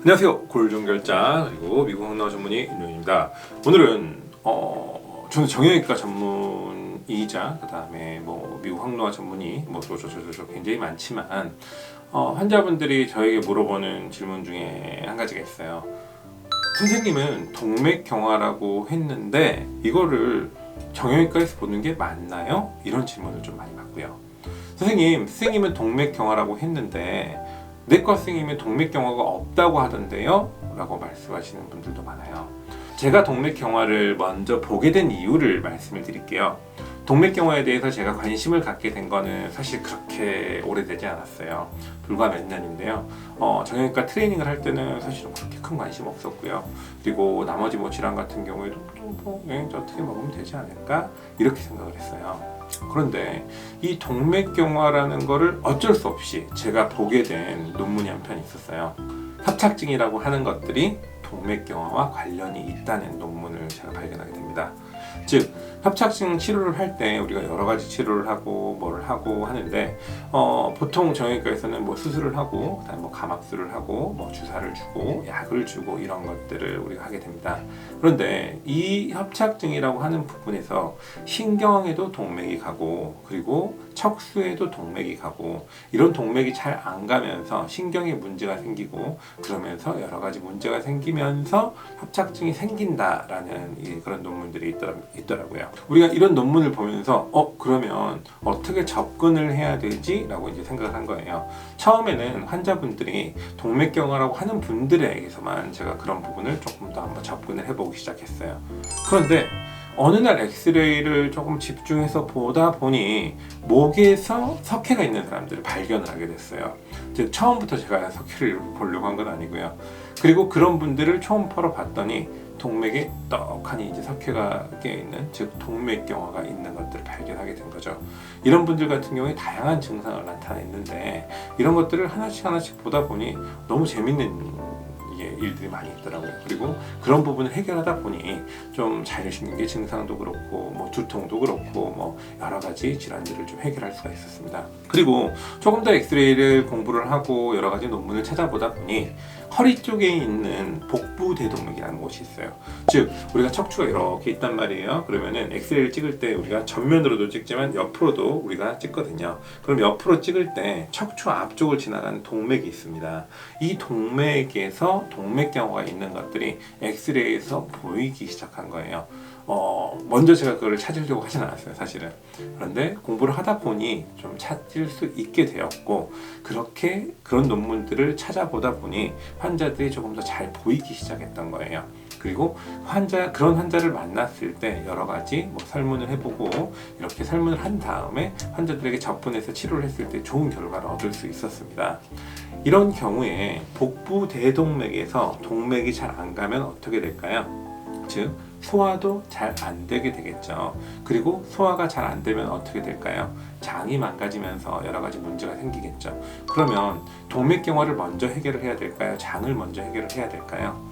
안녕하세요. 골종결자 그리고 미국 항노화 전문의 윤용입니다. 오늘은 저는 정형외과 전문의이자 그 다음에 뭐 미국 항노화 전문의 저 굉장히 많지만 환자분들이 저에게 물어보는 질문 중에 한 가지가 있어요. 선생님은 동맥경화라고 했는데 이거를 정형외과에서 보는 게 맞나요? 이런 질문을 좀 많이 받고요. 선생님은 동맥경화라고 했는데 내과 선생님은 동맥경화가 없다고 하던데요? 라고 말씀하시는 분들도 많아요. 제가 동맥경화를 먼저 보게 된 이유를 말씀을 드릴게요. 동맥경화에 대해서 제가 관심을 갖게 된 거는 사실 그렇게 오래되지 않았어요. 불과 몇 년인데요. 정형외과 트레이닝을 할 때는 사실은 그렇게 큰 관심 없었고요. 그리고 나머지 뭐 질환 같은 경우에도 어떻게 먹으면 되지 않을까? 이렇게 생각을 했어요. 그런데 이 동맥경화라는 거를 어쩔 수 없이 제가 보게 된 논문이 한 편 있었어요. 협착증이라고 하는 것들이 동맥경화와 관련이 있다는 논문을 제가 발견하게 됩니다. 즉 협착증 치료를 할 때 우리가 여러 가지 치료를 하고 뭐를 하고 하는데 보통 정형외과에서는 뭐 수술을 하고 그다음에 뭐 감압술을 하고 뭐 주사를 주고 약을 주고 이런 것들을 우리가 하게 됩니다. 그런데 이 협착증이라고 하는 부분에서 신경에도 동맥이 가고 그리고 척수에도 동맥이 가고 이런 동맥이 잘 안 가면서 신경에 문제가 생기고 그러면서 여러 가지 문제가 생기면서 협착증이 생긴다라는 그런 논문들이 있더라고요. 우리가 이런 논문을 보면서 그러면 어떻게 접근을 해야 되지? 라고 이제 생각을 한 거예요. 처음에는 환자분들이 동맥경화라고 하는 분들에게서만 제가 그런 부분을 조금 더 한번 접근을 해보기 시작했어요. 그런데 어느 날 엑스레이를 조금 집중해서 보다 보니 목에서 석회가 있는 사람들을 발견을 하게 됐어요. 즉 처음부터 제가 석회를 보려고 한 건 아니고요. 그리고 그런 분들을 초음파로 봤더니 동맥에 떡하니 이제 석회가 끼어있는 즉 동맥경화가 있는 것들을 발견하게 된 거죠. 이런 분들 같은 경우에 다양한 증상을 나타냈는데 이런 것들을 하나씩 보다 보니 너무 재밌는 일들이 많이 있더라고요. 그리고 그런 부분을 해결하다 보니 좀 자율신경계 증상도 그렇고 뭐 두통도 그렇고 뭐 여러 가지 질환들을 좀 해결할 수가 있었습니다. 그리고 조금 더 엑스레이를 공부를 하고 여러 가지 논문을 찾아보다 보니 허리 쪽에 있는 복부 대동맥이라는 곳이 있어요. 즉 우리가 척추가 이렇게 있단 말이에요. 그러면은 엑스레이를 찍을 때 우리가 전면으로도 찍지만 옆으로도 우리가 찍거든요. 그럼 옆으로 찍을 때 척추 앞쪽을 지나가는 동맥이 있습니다. 이 동맥에서 동맥경화가 있는 것들이 엑스레이에서 보이기 시작한 거예요. 먼저 제가 그걸 찾으려고 하진 않았어요, 사실은. 그런데 공부를 하다 보니 좀 찾을 수 있게 되었고, 그렇게 그런 논문들을 찾아보다 보니 환자들이 조금 더 잘 보이기 시작했던 거예요. 그리고 그런 환자를 만났을 때 여러 가지 뭐 설문을 해보고 이렇게 설문을 한 다음에 환자들에게 접근해서 치료를 했을 때 좋은 결과를 얻을 수 있었습니다. 이런 경우에 복부 대동맥에서 동맥이 잘 안 가면 어떻게 될까요? 즉 소화도 잘 안 되게 되겠죠. 그리고 소화가 잘 안 되면 어떻게 될까요? 장이 망가지면서 여러 가지 문제가 생기겠죠. 그러면 동맥경화를 먼저 해결을 해야 될까요? 장을 먼저 해결을 해야 될까요?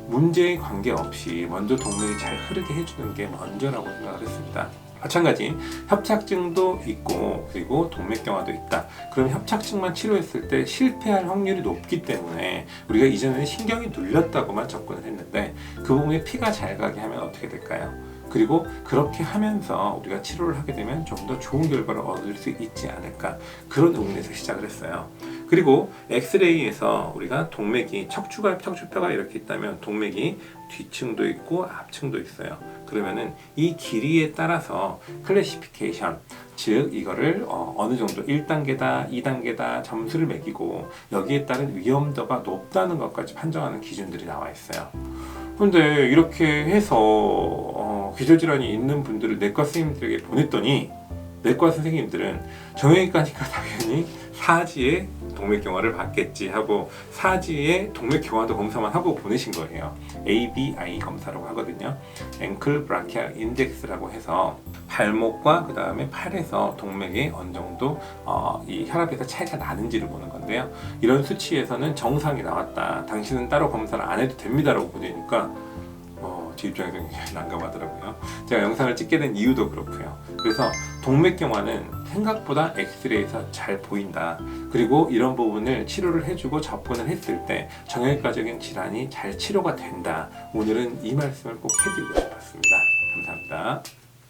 문제에 관계없이 먼저 동맥이 잘 흐르게 해주는 게 먼저라고 생각을 했습니다. 마찬가지 협착증도 있고 그리고 동맥경화도 있다. 그럼 협착증만 치료했을 때 실패할 확률이 높기 때문에 우리가 이전에는 신경이 눌렸다고만 접근을 했는데 그 부분에 피가 잘 가게 하면 어떻게 될까요? 그리고 그렇게 하면서 우리가 치료를 하게 되면 좀 더 좋은 결과를 얻을 수 있지 않을까, 그런 의문에서 시작을 했어요. 그리고 엑스레이에서 우리가 동맥이 척추뼈가 이렇게 있다면 동맥이 뒤층도 있고 앞층도 있어요. 그러면은 이 길이에 따라서 클래시피케이션, 즉 이거를 어느 정도 1단계다 2단계다 점수를 매기고 여기에 따른 위험도가 높다는 것까지 판정하는 기준들이 나와 있어요. 근데 이렇게 해서 기저질환이 있는 분들을 내과 선생님들에게 보냈더니 내과 선생님들은 정형외과니까 당연히 사지에 동맥경화를 받겠지 하고 사지에 동맥경화도 검사만 하고 보내신 거예요. ABI 검사라고 하거든요. 앵클 브라키알 인덱스라고 해서 발목과 그 다음에 팔에서 동맥이 어느 정도 이 혈압에서 차이가 나는지를 보는 건데요. 이런 수치에서는 정상이 나왔다, 당신은 따로 검사를 안 해도 됩니다라고 보내니까 제 입장에서 굉장히 난감하더라고요. 제가 영상을 찍게 된 이유도 그렇고요. 그래서 동맥경화는 생각보다 엑스레이에서 잘 보인다. 그리고 이런 부분을 치료를 해주고 접근을 했을 때 정형외과적인 질환이 잘 치료가 된다. 오늘은 이 말씀을 꼭 해드리고 싶었습니다. 감사합니다.